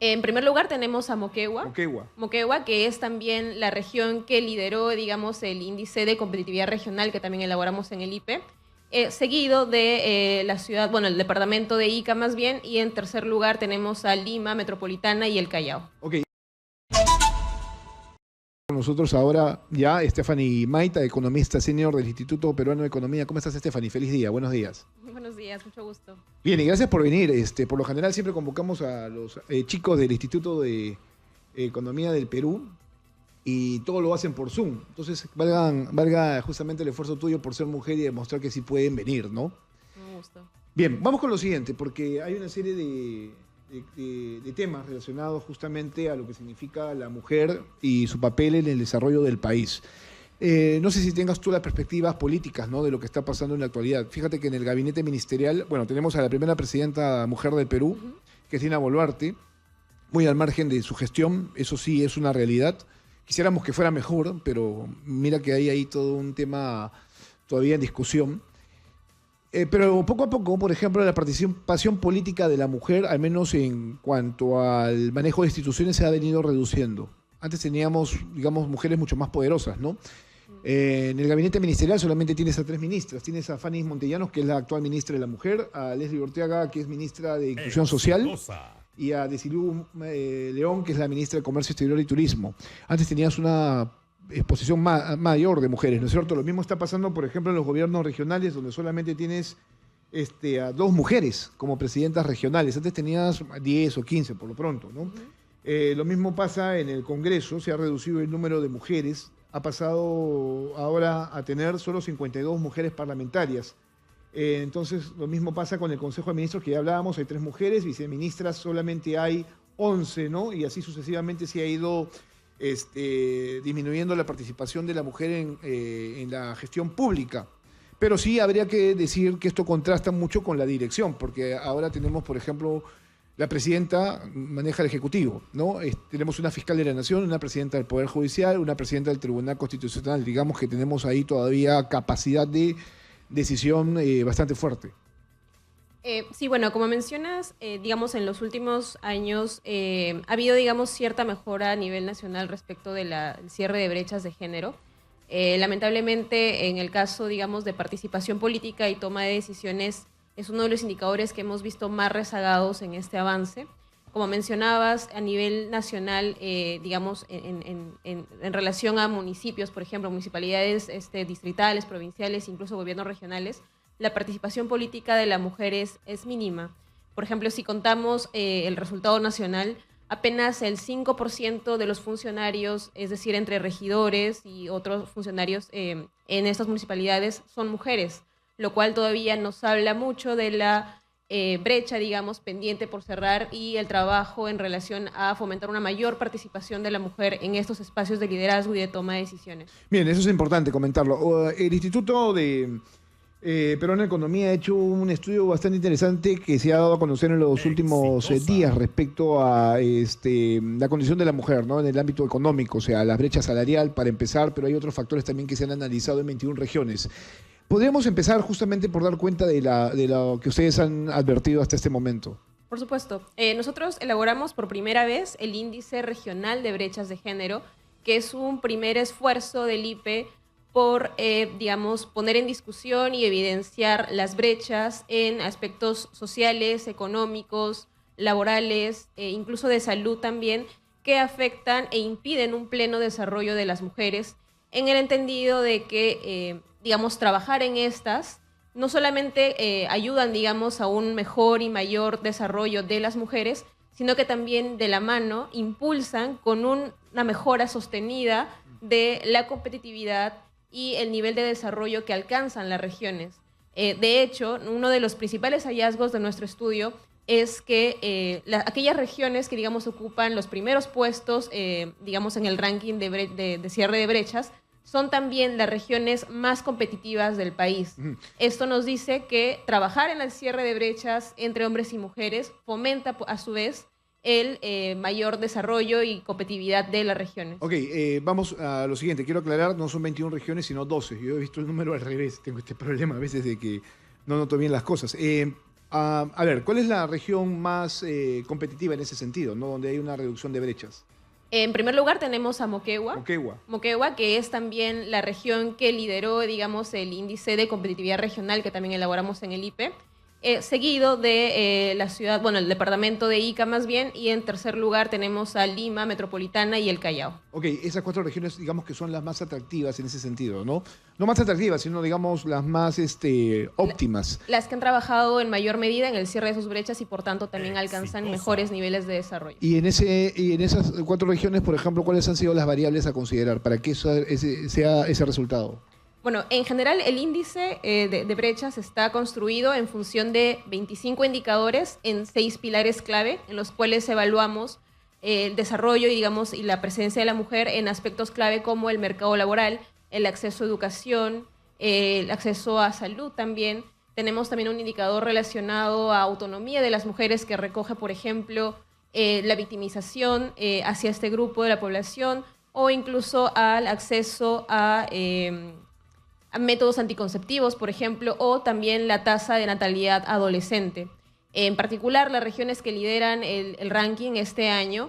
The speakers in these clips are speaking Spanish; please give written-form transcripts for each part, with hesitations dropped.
En primer lugar tenemos a Moquegua. Moquegua. Moquegua, que es también la región que lideró, digamos, el índice de competitividad regional que también elaboramos en el IPE, seguido de la ciudad, bueno, el departamento de Ica más bien, y en tercer lugar tenemos a Lima Metropolitana y el Callao. Ok. Con nosotros ahora ya Stephanie Maita, economista senior del Instituto Peruano de Economía. ¿Cómo estás, Stephanie? Feliz día, buenos días. Buenos días, mucho gusto. Bien, y gracias por venir. Por lo general siempre convocamos a los chicos del Instituto de Economía del Perú y todo lo hacen por Zoom. Entonces, valga justamente el esfuerzo tuyo por ser mujer y demostrar que sí pueden venir, ¿no? Un gusto. Bien, vamos con lo siguiente, porque hay una serie de temas relacionados justamente a lo que significa la mujer y su papel en el desarrollo del país. No sé si tengas tú las perspectivas políticas, ¿no?, de lo que está pasando en la actualidad. Fíjate que en el gabinete ministerial, bueno, tenemos a la primera presidenta mujer del Perú, que es Dina Boluarte, muy al margen de su gestión, eso sí es una realidad. Quisiéramos que fuera mejor, pero mira que hay ahí todo un tema todavía en discusión. Pero poco a poco, por ejemplo, la participación política de la mujer, al menos en cuanto al manejo de instituciones, se ha venido reduciendo. Antes teníamos, digamos, mujeres mucho más poderosas, ¿no? En el gabinete ministerial solamente tienes a 3 ministras. Tienes a Fanny Montellanos, que es la actual ministra de la Mujer, a Leslie Ortega, que es ministra de Inclusión Social, y a Desilu León, que es la ministra de Comercio Exterior y Turismo. Antes tenías una exposición mayor de mujeres, ¿no es cierto? Lo mismo está pasando, por ejemplo, en los gobiernos regionales, donde solamente tienes a 2 mujeres como presidentas regionales. Antes tenías 10 o 15 por lo pronto, ¿no? Lo mismo pasa en el Congreso, se ha reducido el número de mujeres, ha pasado ahora a tener solo 52 mujeres parlamentarias. Entonces, lo mismo pasa con el Consejo de Ministros, que ya hablábamos, hay 3 mujeres, viceministras solamente hay 11, ¿no? Y así sucesivamente se ha ido disminuyendo la participación de la mujer en la gestión pública. Pero sí habría que decir que esto contrasta mucho con la dirección, porque ahora tenemos, por ejemplo, la presidenta maneja el Ejecutivo, ¿no? Tenemos una fiscal de la Nación, una presidenta del Poder Judicial, una presidenta del Tribunal Constitucional. Digamos que tenemos ahí todavía capacidad de decisión bastante fuerte. Sí, bueno, como mencionas, digamos, en los últimos años ha habido, digamos, cierta mejora a nivel nacional respecto del cierre de brechas de género. Lamentablemente, en el caso, digamos, de participación política y toma de decisiones, es uno de los indicadores que hemos visto más rezagados en este avance. Como mencionabas, a nivel nacional, digamos, en relación a municipios, por ejemplo, municipalidades distritales, provinciales, incluso gobiernos regionales, la participación política de la mujer es mínima. Por ejemplo, si contamos el resultado nacional, apenas el 5% de los funcionarios, es decir, entre regidores y otros funcionarios en estas municipalidades, son mujeres, lo cual todavía nos habla mucho de la brecha, digamos, pendiente por cerrar y el trabajo en relación a fomentar una mayor participación de la mujer en estos espacios de liderazgo y de toma de decisiones. Bien, eso es importante comentarlo. El Instituto de Peruano de Economía ha hecho un estudio bastante interesante que se ha dado a conocer en los últimos días respecto a la condición de la mujer, ¿no?, en el ámbito económico, o sea, la brecha salarial para empezar, pero hay otros factores también que se han analizado en 21 regiones. Podríamos empezar justamente por dar cuenta de lo que ustedes han advertido hasta este momento. Por supuesto. Nosotros elaboramos por primera vez el Índice Regional de Brechas de Género, que es un primer esfuerzo del IPE por, digamos, poner en discusión y evidenciar las brechas en aspectos sociales, económicos, laborales, incluso de salud también, que afectan e impiden un pleno desarrollo de las mujeres, en el entendido de que digamos, trabajar en estas no solamente ayudan, digamos, a un mejor y mayor desarrollo de las mujeres, sino que también de la mano impulsan con una mejora sostenida de la competitividad y el nivel de desarrollo que alcanzan las regiones. De hecho, uno de los principales hallazgos de nuestro estudio es que aquellas regiones que, digamos, ocupan los primeros puestos, digamos, en el ranking de cierre de brechas, son también las regiones más competitivas del país. Esto nos dice que trabajar en el cierre de brechas entre hombres y mujeres fomenta a su vez el mayor desarrollo y competitividad de las regiones. Ok, vamos a lo siguiente. Quiero aclarar, no son 21 regiones, sino 12. Yo he visto el número al revés. Tengo este problema a veces de que no noto bien las cosas. A ver, ¿cuál es la región más competitiva en ese sentido, ¿no? Donde hay una reducción de brechas? En primer lugar tenemos a Moquegua. Moquegua. Moquegua, que es también la región que lideró, digamos, el índice de competitividad regional que también elaboramos en el IPE, seguido de la ciudad, bueno, el departamento de Ica más bien, y en tercer lugar tenemos a Lima, Metropolitana y el Callao. Ok, esas 4 regiones, digamos que son las más atractivas en ese sentido, ¿no? No más atractivas, sino, digamos, las más óptimas. Las que han trabajado en mayor medida en el cierre de sus brechas y por tanto también alcanzan mejores niveles de desarrollo. Y en esas 4 regiones, por ejemplo, ¿cuáles han sido las variables a considerar para que sea ese resultado? Bueno, en general el índice de brechas está construido en función de 25 indicadores en 6 pilares clave, en los cuales evaluamos el desarrollo y, digamos, y la presencia de la mujer en aspectos clave como el mercado laboral, el acceso a educación, el acceso a salud también. Tenemos también un indicador relacionado a autonomía de las mujeres que recoge, por ejemplo, la victimización hacia este grupo de la población o incluso al acceso a métodos anticonceptivos, por ejemplo, o también la tasa de natalidad adolescente. En particular, las regiones que lideran el ranking este año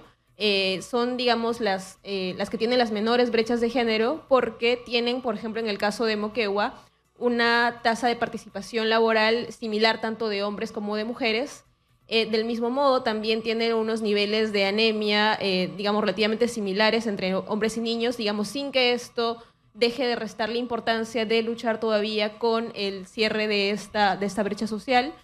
son, digamos, las que tienen las menores brechas de género porque tienen, por ejemplo, en el caso de Moquegua, una tasa de participación laboral similar tanto de hombres como de mujeres. Del mismo modo, también tienen unos niveles de anemia, digamos, relativamente similares entre hombres y niños, digamos, sin que esto deje de restarle importancia de luchar todavía con el cierre de esta brecha social.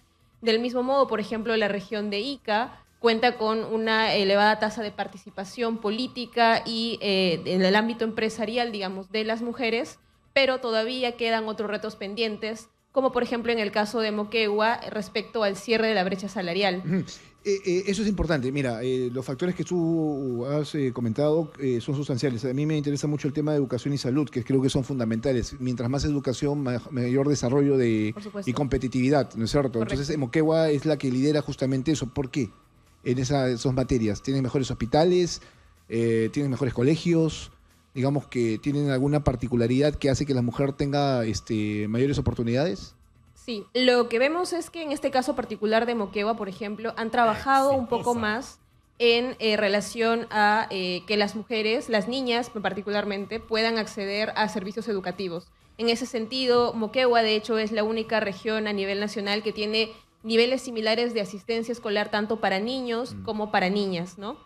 Del mismo modo, por ejemplo, la región de Ica cuenta con una elevada tasa de participación política y en el ámbito empresarial, digamos, de las mujeres, pero todavía quedan otros retos pendientes, como por ejemplo en el caso de Moquegua respecto al cierre de la brecha salarial. Eso es importante. Mira, los factores que tú has comentado son sustanciales. A mí me interesa mucho el tema de educación y salud, que creo que son fundamentales. Mientras más educación, mayor desarrollo y competitividad, ¿no es cierto? Correcto. Entonces, Moquegua es la que lidera justamente eso. ¿Por qué? En esas materias. ¿Tienen mejores hospitales? ¿Tienen mejores colegios? Digamos que tienen alguna particularidad que hace que la mujer tenga mayores oportunidades. Sí, lo que vemos es que en este caso particular de Moquegua, por ejemplo, han trabajado un poco más en relación a que las mujeres, las niñas particularmente, puedan acceder a servicios educativos. En ese sentido, Moquegua, de hecho, es la única región a nivel nacional que tiene niveles similares de asistencia escolar tanto para niños como para niñas, ¿no?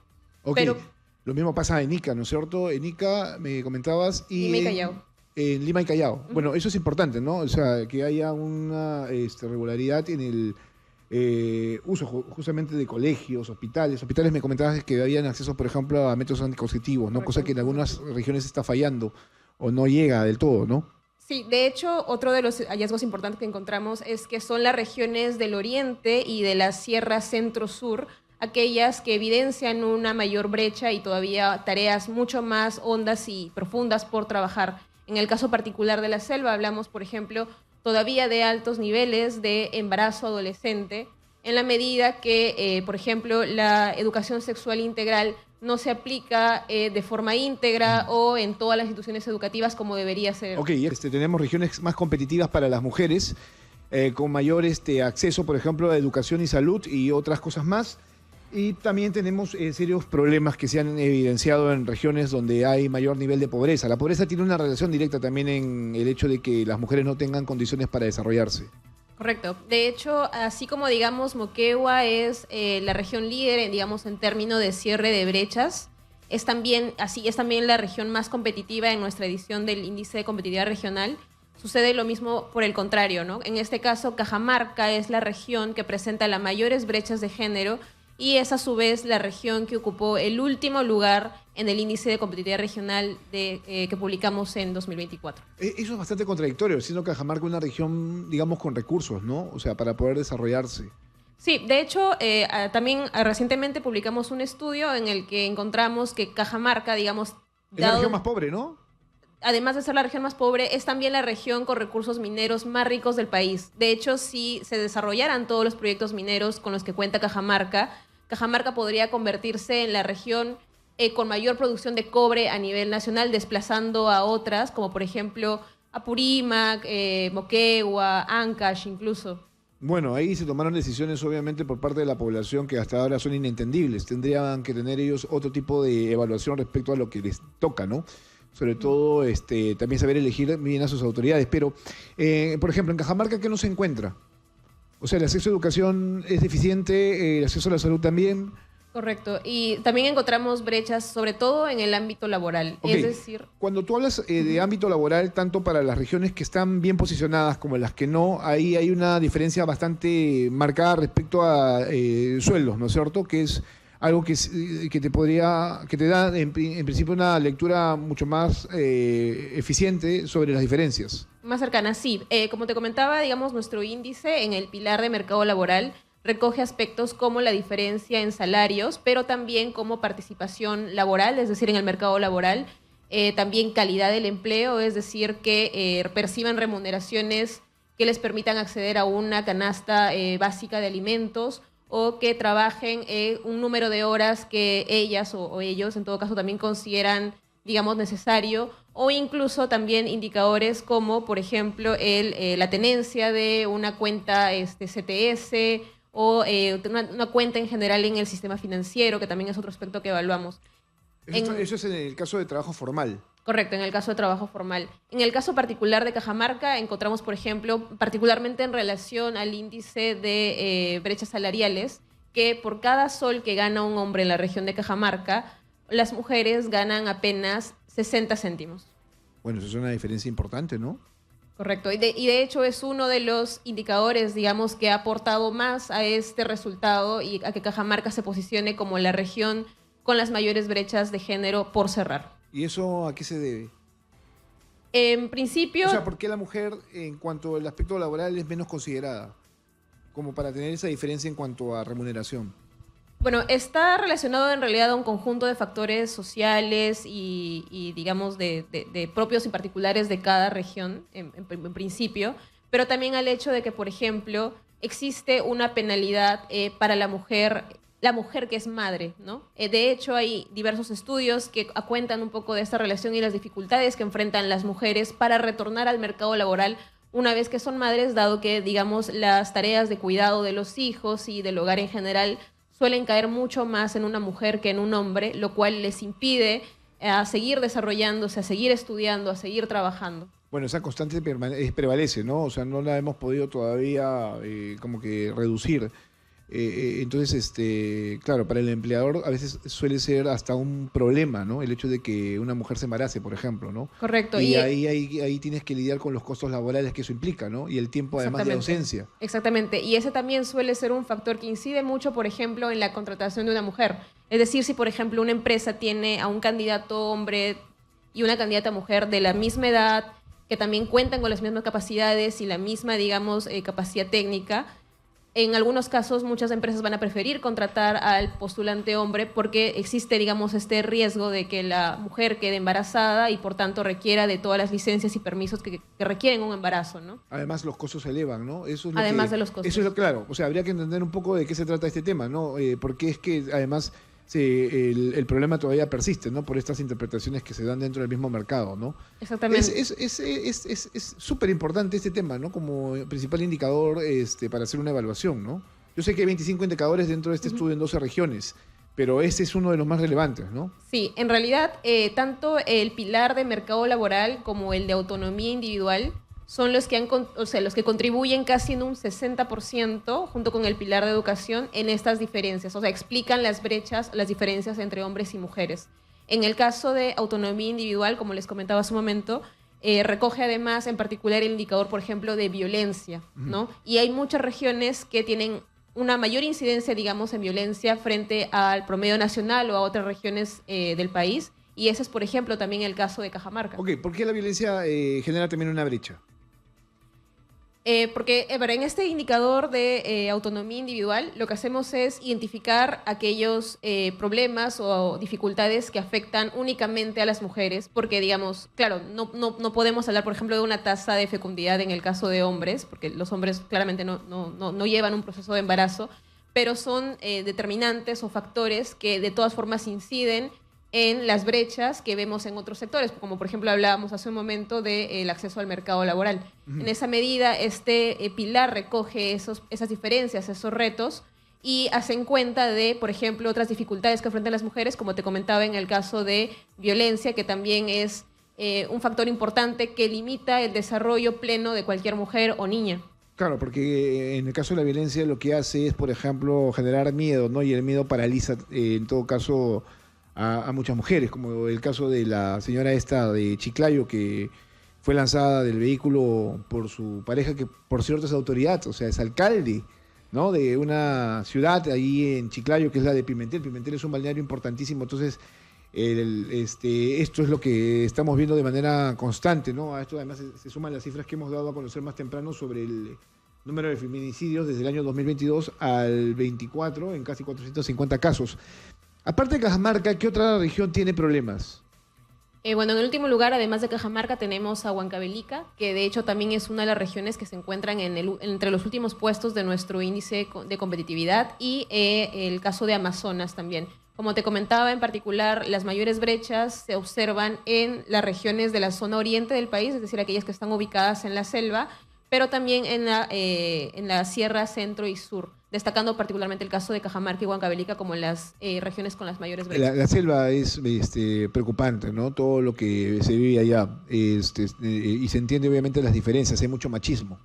Ok, Pero, lo mismo pasa en Ica, ¿no es cierto? En Ica me comentabas y Lima y Callao. En Lima y Callao. Bueno, eso es importante, ¿no? O sea, que haya una regularidad en el uso justamente de colegios, hospitales. Hospitales me comentabas que habían acceso, por ejemplo, a métodos anticonceptivos, ¿no? Cosa que en algunas regiones está fallando o no llega del todo, ¿no? Sí, de hecho, otro de los hallazgos importantes que encontramos es que son las regiones del oriente y de la Sierra Centro-Sur aquellas que evidencian una mayor brecha y todavía tareas mucho más hondas y profundas por trabajar. En el caso particular de la selva hablamos, por ejemplo, todavía de altos niveles de embarazo adolescente, en la medida que, por ejemplo, la educación sexual integral no se aplica de forma íntegra o en todas las instituciones educativas como debería ser. Ok, tenemos regiones más competitivas para las mujeres, con mayor acceso, por ejemplo, a educación y salud y otras cosas más. Y también tenemos serios problemas que se han evidenciado en regiones donde hay mayor nivel de pobreza. La pobreza tiene una relación directa también en el hecho de que las mujeres no tengan condiciones para desarrollarse. Correcto. De hecho, así como, digamos, Moquegua es la región líder, digamos, en términos de cierre de brechas, es también la región más competitiva en nuestra edición del Índice de Competitividad Regional. Sucede lo mismo por el contrario, ¿no? En este caso, Cajamarca es la región que presenta las mayores brechas de género y es a su vez la región que ocupó el último lugar en el índice de competitividad regional que publicamos en 2024. Eso es bastante contradictorio, siendo Cajamarca una región, digamos, con recursos, ¿no? O sea, para poder desarrollarse. Sí, de hecho, también recientemente publicamos un estudio en el que encontramos que Cajamarca, digamos... Es la región más pobre, ¿no? Además de ser la región más pobre, es también la región con recursos mineros más ricos del país. De hecho, si se desarrollaran todos los proyectos mineros con los que cuenta Cajamarca, Cajamarca podría convertirse en la región con mayor producción de cobre a nivel nacional, desplazando a otras, como por ejemplo Apurímac, Moquegua, Ancash incluso. Bueno, ahí se tomaron decisiones obviamente por parte de la población que hasta ahora son inentendibles. Tendrían que tener ellos otro tipo de evaluación respecto a lo que les toca, ¿no? Sobre todo también saber elegir bien a sus autoridades. Pero, por ejemplo, en Cajamarca, ¿qué no se encuentra? O sea, el acceso a educación es deficiente, el acceso a la salud también. Correcto. Y también encontramos brechas, sobre todo en el ámbito laboral. Ok. Es decir, Cuando tú hablas de ámbito laboral, tanto para las regiones que están bien posicionadas como las que no, ahí hay una diferencia bastante marcada respecto a sueldos, ¿no es cierto? Que es algo que te da en principio una lectura mucho más eficiente sobre las diferencias. más cercana, sí. Como te comentaba, digamos, nuestro índice en el pilar de mercado laboral recoge aspectos como la diferencia en salarios, pero también como participación laboral, es decir, en el mercado laboral, también calidad del empleo, es decir, que perciban remuneraciones que les permitan acceder a una canasta básica de alimentos o que trabajen un número de horas que ellas o ellos, en todo caso, también consideran, digamos, necesario, o incluso también indicadores como, por ejemplo, la tenencia de una cuenta CTS o una cuenta en general en el sistema financiero, que también es otro aspecto que evaluamos. Eso es en el caso de trabajo formal. Correcto, en el caso de trabajo formal. En el caso particular de Cajamarca, encontramos, por ejemplo, particularmente en relación al índice de brechas salariales, que por cada sol que gana un hombre en la región de Cajamarca, las mujeres ganan apenas 60 céntimos. Bueno, eso es una diferencia importante, ¿no? Correcto, y de hecho es uno de los indicadores, digamos, que ha aportado más a este resultado y a que Cajamarca se posicione como la región con las mayores brechas de género por cerrar. ¿Y eso a qué se debe? En principio... O sea, ¿por qué la mujer en cuanto al aspecto laboral es menos considerada? Como para tener esa diferencia en cuanto a remuneración. Bueno, está relacionado en realidad a un conjunto de factores sociales y digamos, de propios y particulares de cada región, en principio, pero también al hecho de que, por ejemplo, existe una penalidad para la mujer que es madre, ¿no? De hecho, hay diversos estudios que cuentan un poco de esta relación y las dificultades que enfrentan las mujeres para retornar al mercado laboral una vez que son madres, dado que, digamos, las tareas de cuidado de los hijos y del hogar en general suelen caer mucho más en una mujer que en un hombre, lo cual les impide a seguir desarrollándose, a seguir estudiando, a seguir trabajando. Bueno, esa constante prevalece, ¿no? O sea, no la hemos podido todavía como que reducir. Entonces, claro, para el empleador a veces suele ser hasta un problema, ¿no? El hecho de que una mujer se embarace, por ejemplo, ¿no? Correcto. Y ahí tienes que lidiar con los costos laborales que eso implica, ¿no? Y el tiempo además de ausencia. Exactamente. Y ese también suele ser un factor que incide mucho, por ejemplo, en la contratación de una mujer. Es decir, si, por ejemplo, una empresa tiene a un candidato hombre y una candidata mujer de la misma edad, que también cuentan con las mismas capacidades y la misma, digamos, capacidad técnica, en algunos casos muchas empresas van a preferir contratar al postulante hombre porque existe, digamos, este riesgo de que la mujer quede embarazada y por tanto requiera de todas las licencias y permisos que requieren un embarazo, ¿no? Además los costos se elevan, ¿no? Eso es además de los costos. Eso es lo claro. O sea, habría que entender un poco de qué se trata este tema, ¿no? Porque es que además el problema todavía persiste, ¿no? Por estas interpretaciones que se dan dentro del mismo mercado, ¿no? Exactamente. Es súper importante este tema, ¿no? Como principal indicador para hacer una evaluación, ¿no? Yo sé que hay 25 indicadores dentro de este estudio en 12 regiones, pero este es uno de los más relevantes, ¿no? Sí, en realidad, tanto el pilar de mercado laboral como el de autonomía individual son los que los que contribuyen casi en un 60% junto con el pilar de educación en estas diferencias. O sea, explican las brechas, las diferencias entre hombres y mujeres. En el caso de autonomía individual, como les comentaba hace un momento, recoge además en particular el indicador, por ejemplo, de violencia, ¿no? Y hay muchas regiones que tienen una mayor incidencia, digamos, en violencia frente al promedio nacional o a otras regiones del país. Y ese es, por ejemplo, también el caso de Cajamarca. Ok, ¿por qué la violencia genera también una brecha? Porque en este indicador de autonomía individual lo que hacemos es identificar aquellos problemas o dificultades que afectan únicamente a las mujeres, porque digamos, claro, no podemos hablar, por ejemplo, de una tasa de fecundidad en el caso de hombres, porque los hombres claramente no llevan un proceso de embarazo, pero son determinantes o factores que de todas formas inciden en las brechas que vemos en otros sectores, como por ejemplo hablábamos hace un momento del acceso al mercado laboral. En esa medida, este pilar recoge esas diferencias, esos retos, y hacen cuenta de, por ejemplo, otras dificultades que enfrentan las mujeres, como te comentaba en el caso de violencia, que también es un factor importante que limita el desarrollo pleno de cualquier mujer o niña. Claro, porque en el caso de la violencia lo que hace es, por ejemplo, generar miedo, ¿no? Y el miedo paraliza, en todo caso, a muchas mujeres, como el caso de la señora esta de Chiclayo, que fue lanzada del vehículo por su pareja, que por cierto es autoridad, o sea, es alcalde, ¿no? De una ciudad ahí en Chiclayo, que es la de Pimentel. Pimentel es un balneario importantísimo, entonces esto es lo que estamos viendo de manera constante, ¿no? A esto además se suman las cifras que hemos dado a conocer más temprano sobre el número de feminicidios desde el año 2022 al 24, en casi 450 casos. Aparte de Cajamarca, ¿qué otra región tiene problemas? Bueno, en el último lugar, además de Cajamarca, tenemos a Huancavelica, que de hecho también es una de las regiones que se encuentran entre los últimos puestos de nuestro índice de competitividad, y el caso de Amazonas también. Como te comentaba, en particular, las mayores brechas se observan en las regiones de la zona oriente del país, es decir, aquellas que están ubicadas en la selva, pero también en la sierra centro y sur, destacando particularmente el caso de Cajamarca y Huancavelica como las regiones con las mayores brechas. La selva es preocupante, ¿no? Todo lo que se vive allá, y se entiende obviamente las diferencias, hay mucho machismo.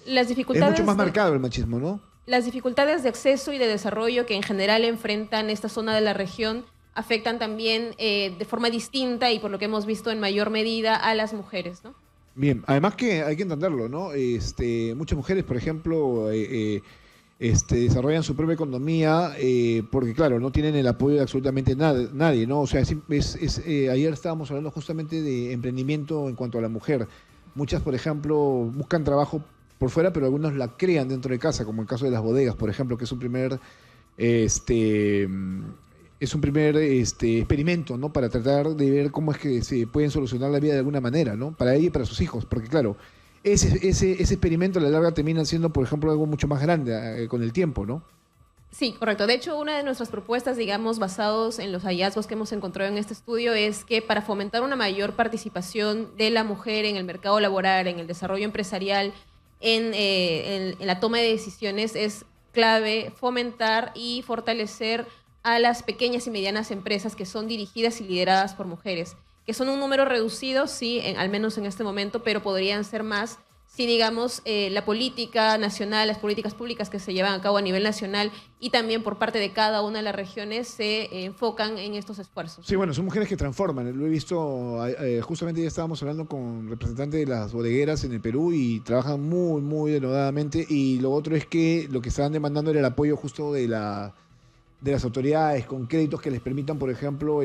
Las Es dificultades mucho más marcado el machismo, ¿no? Las dificultades de acceso y de desarrollo que en general enfrentan esta zona de la región afectan también de forma distinta y por lo que hemos visto en mayor medida a las mujeres, ¿no? Bien, además que hay que entenderlo, ¿no? Muchas mujeres, por ejemplo, desarrollan su propia economía porque, claro, no tienen el apoyo de absolutamente nadie, ¿no? O sea, ayer estábamos hablando justamente de emprendimiento en cuanto a la mujer. Muchas, por ejemplo, buscan trabajo por fuera, pero algunos la crean dentro de casa, como el caso de las bodegas, por ejemplo, que es un primer experimento, ¿no? Para tratar de ver cómo es que se pueden solucionar la vida de alguna manera, ¿no? Para ella y para sus hijos, porque claro, ese experimento a la larga termina siendo, por ejemplo, algo mucho más grande con el tiempo, ¿no? Sí, correcto. De hecho, una de nuestras propuestas, digamos, basados en los hallazgos que hemos encontrado en este estudio, es que para fomentar una mayor participación de la mujer en el mercado laboral, en el desarrollo empresarial, en la toma de decisiones, es clave fomentar y fortalecer a las pequeñas y medianas empresas que son dirigidas y lideradas por mujeres, que son un número reducido, sí, al menos en este momento, pero podrían ser más si, digamos, la política nacional, las políticas públicas que se llevan a cabo a nivel nacional y también por parte de cada una de las regiones se enfocan en estos esfuerzos. Sí, bueno, son mujeres que transforman. Lo he visto, justamente ya estábamos hablando con representantes de las bodegueras en el Perú y trabajan muy, muy denodadamente. Y lo otro es que lo que estaban demandando era el apoyo justo de las autoridades con créditos que les permitan, por ejemplo,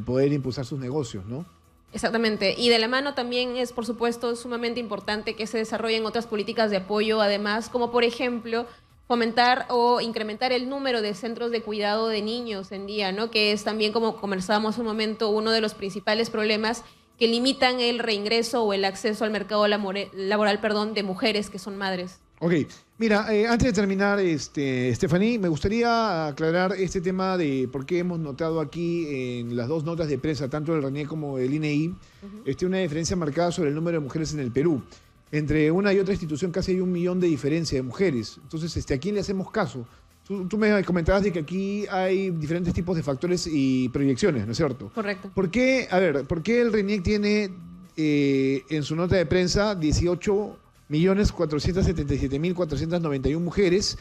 poder impulsar sus negocios, ¿no? Exactamente. Y de la mano también es, por supuesto, sumamente importante que se desarrollen otras políticas de apoyo, además, como por ejemplo, fomentar o incrementar el número de centros de cuidado de niños en día, ¿no? Que es también, como conversábamos un momento, uno de los principales problemas que limitan el reingreso o el acceso al mercado laboral, de mujeres que son madres. Ok, mira, antes de terminar, Stephanie, me gustaría aclarar este tema de por qué hemos notado aquí en las dos notas de prensa, tanto del RENIEC como del INEI, una diferencia marcada sobre el número de mujeres en el Perú. Entre una y otra institución casi hay 1 millón de diferencia de mujeres. Entonces, ¿a quién le hacemos caso? Tú me comentabas de que aquí hay diferentes tipos de factores y proyecciones, ¿no es cierto? Correcto. ¿Por qué el RENIEC tiene en su nota de prensa 18.477.491 mujeres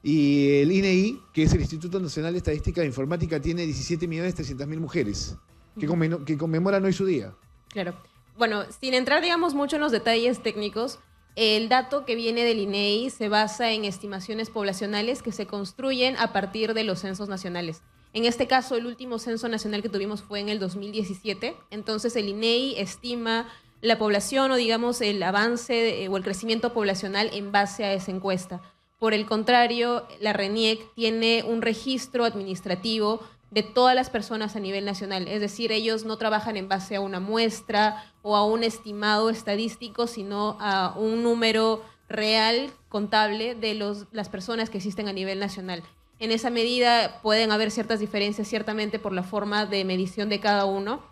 y el INEI, que es el Instituto Nacional de Estadística e Informática, tiene 17.300.000 mujeres que conmemoran hoy su día? Claro. Bueno, sin entrar, digamos, mucho en los detalles técnicos, el dato que viene del INEI se basa en estimaciones poblacionales que se construyen a partir de los censos nacionales. En este caso, el último censo nacional que tuvimos fue en el 2017. Entonces, el INEI estima la población o, digamos, el avance o el crecimiento poblacional en base a esa encuesta. Por el contrario, la RENIEC tiene un registro administrativo de todas las personas a nivel nacional. Es decir, ellos no trabajan en base a una muestra o a un estimado estadístico, sino a un número real, contable, de las personas que existen a nivel nacional. En esa medida pueden haber ciertas diferencias, ciertamente, por la forma de medición de cada uno,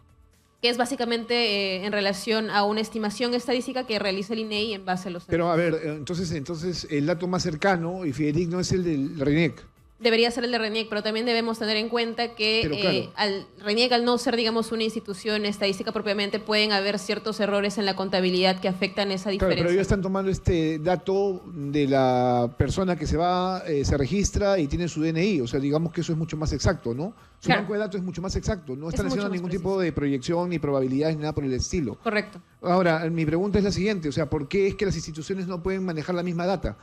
que es básicamente en relación a una estimación estadística que realiza el INEI en base a los censos. Pero a ver, entonces el dato más cercano y fidedigno es el del RENIEC. Debería ser el de RENIEC, pero también debemos tener en cuenta que claro, RENIEC, al no ser, digamos, una institución estadística propiamente, pueden haber ciertos errores en la contabilidad que afectan esa diferencia. Claro, pero ellos están tomando este dato de la persona que se va, se registra y tiene su DNI. O sea, digamos que eso es mucho más exacto, ¿no? Su Claro. banco de datos es mucho más exacto. No están mucho haciendo más ningún preciso. tipo de proyección ni probabilidades ni nada por el estilo. Correcto. Ahora, mi pregunta es la siguiente. O sea, ¿por qué es que las instituciones no pueden manejar la misma data?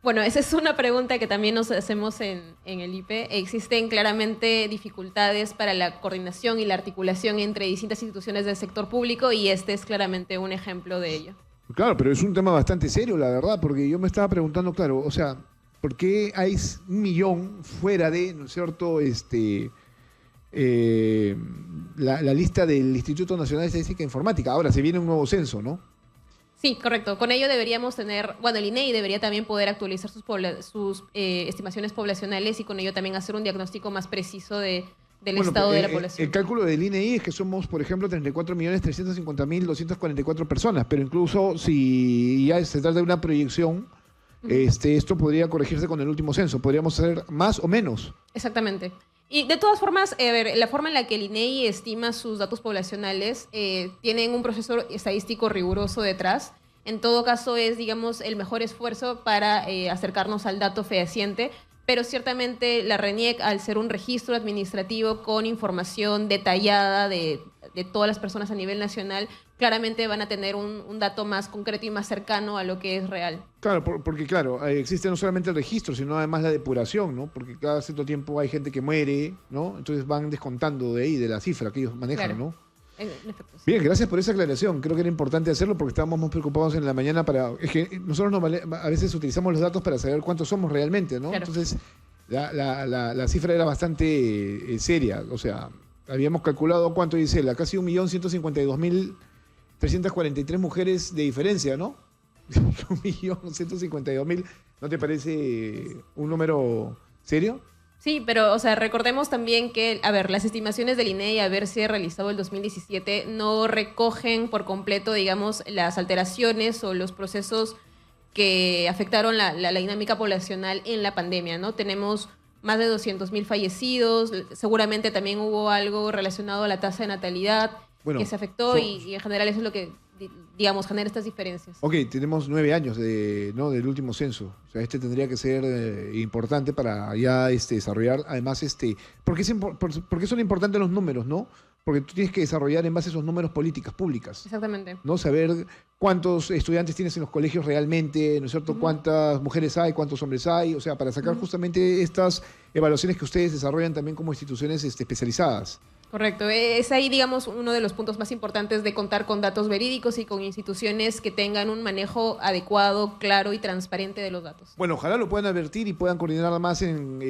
Bueno, esa es una pregunta que también nos hacemos en el IPE. Existen claramente dificultades para la coordinación y la articulación entre distintas instituciones del sector público y este es claramente un ejemplo de ello. Claro, pero es un tema bastante serio, la verdad, porque yo me estaba preguntando, claro, o sea, ¿por qué hay 1 millón fuera de, ¿no es cierto?, la lista del Instituto Nacional de Estadística e Informática? Ahora, se viene un nuevo censo, ¿no? Sí, correcto. Con ello deberíamos tener, bueno, el INEI debería también poder actualizar sus estimaciones poblacionales y con ello también hacer un diagnóstico más preciso del estado de la población. El cálculo del INEI es que somos, por ejemplo, 34.350.244 personas, pero incluso si ya se trata de una proyección, esto podría corregirse con el último censo. Podríamos hacer más o menos. Exactamente. Y de todas formas, a ver, la forma en la que el INEI estima sus datos poblacionales tienen un proceso estadístico riguroso detrás. En todo caso, es, digamos, el mejor esfuerzo para acercarnos al dato fehaciente. Pero ciertamente la RENIEC, al ser un registro administrativo con información detallada de todas las personas a nivel nacional, claramente van a tener un dato más concreto y más cercano a lo que es real. Claro, porque claro, existe no solamente el registro, sino además la depuración, ¿no? Porque cada cierto tiempo hay gente que muere, ¿no? Entonces van descontando de ahí, de la cifra que ellos manejan, Claro. ¿no? En efecto, sí. Bien, gracias por esa aclaración. Creo que era importante hacerlo porque estábamos muy preocupados en la mañana es que nosotros a veces utilizamos los datos para saber cuántos somos realmente, ¿no? Claro. Entonces, la cifra era bastante seria. O sea, habíamos calculado, ¿cuánto dice? Casi 1.152.343 mujeres de diferencia, ¿no? 1.152.000. ¿No te parece un número serio? Sí, pero, o sea, recordemos también que, a ver, las estimaciones del INEI haberse realizado el 2017 no recogen por completo, digamos, las alteraciones o los procesos que afectaron la dinámica poblacional en la pandemia, ¿no? Tenemos más de 200.000 fallecidos, seguramente también hubo algo relacionado a la tasa de natalidad que se afectó y en general eso es lo que, digamos, genera estas diferencias. Ok, tenemos 9 años del último censo. O sea, tendría que ser importante para ya desarrollar, además, ¿por qué son importantes los números, no? Porque tú tienes que desarrollar en base a esos números políticas públicas. Exactamente. ¿No? Saber cuántos estudiantes tienes en los colegios realmente, ¿no es cierto? Cuántas mujeres hay, cuántos hombres hay, o sea, para sacar justamente estas evaluaciones que ustedes desarrollan también como instituciones especializadas. Correcto. Es ahí, digamos, uno de los puntos más importantes de contar con datos verídicos y con instituciones que tengan un manejo adecuado, claro y transparente de los datos. Bueno, ojalá lo puedan advertir y puedan coordinar más en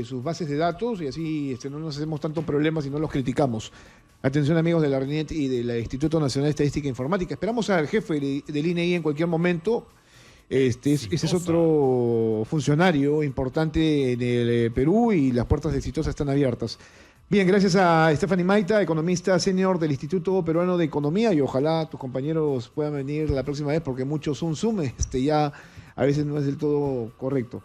sus bases de datos y así no nos hacemos tantos problemas y no los criticamos. Atención, amigos de la RENIEC y del Instituto Nacional de Estadística e Informática. Esperamos al jefe del INEI en cualquier momento. Ese es otro funcionario importante en el Perú y las puertas de Exitosa están abiertas. Bien, gracias a Stephanie Maita, economista senior del Instituto Peruano de Economía, y ojalá tus compañeros puedan venir la próxima vez porque mucho Zoom ya a veces no es del todo correcto.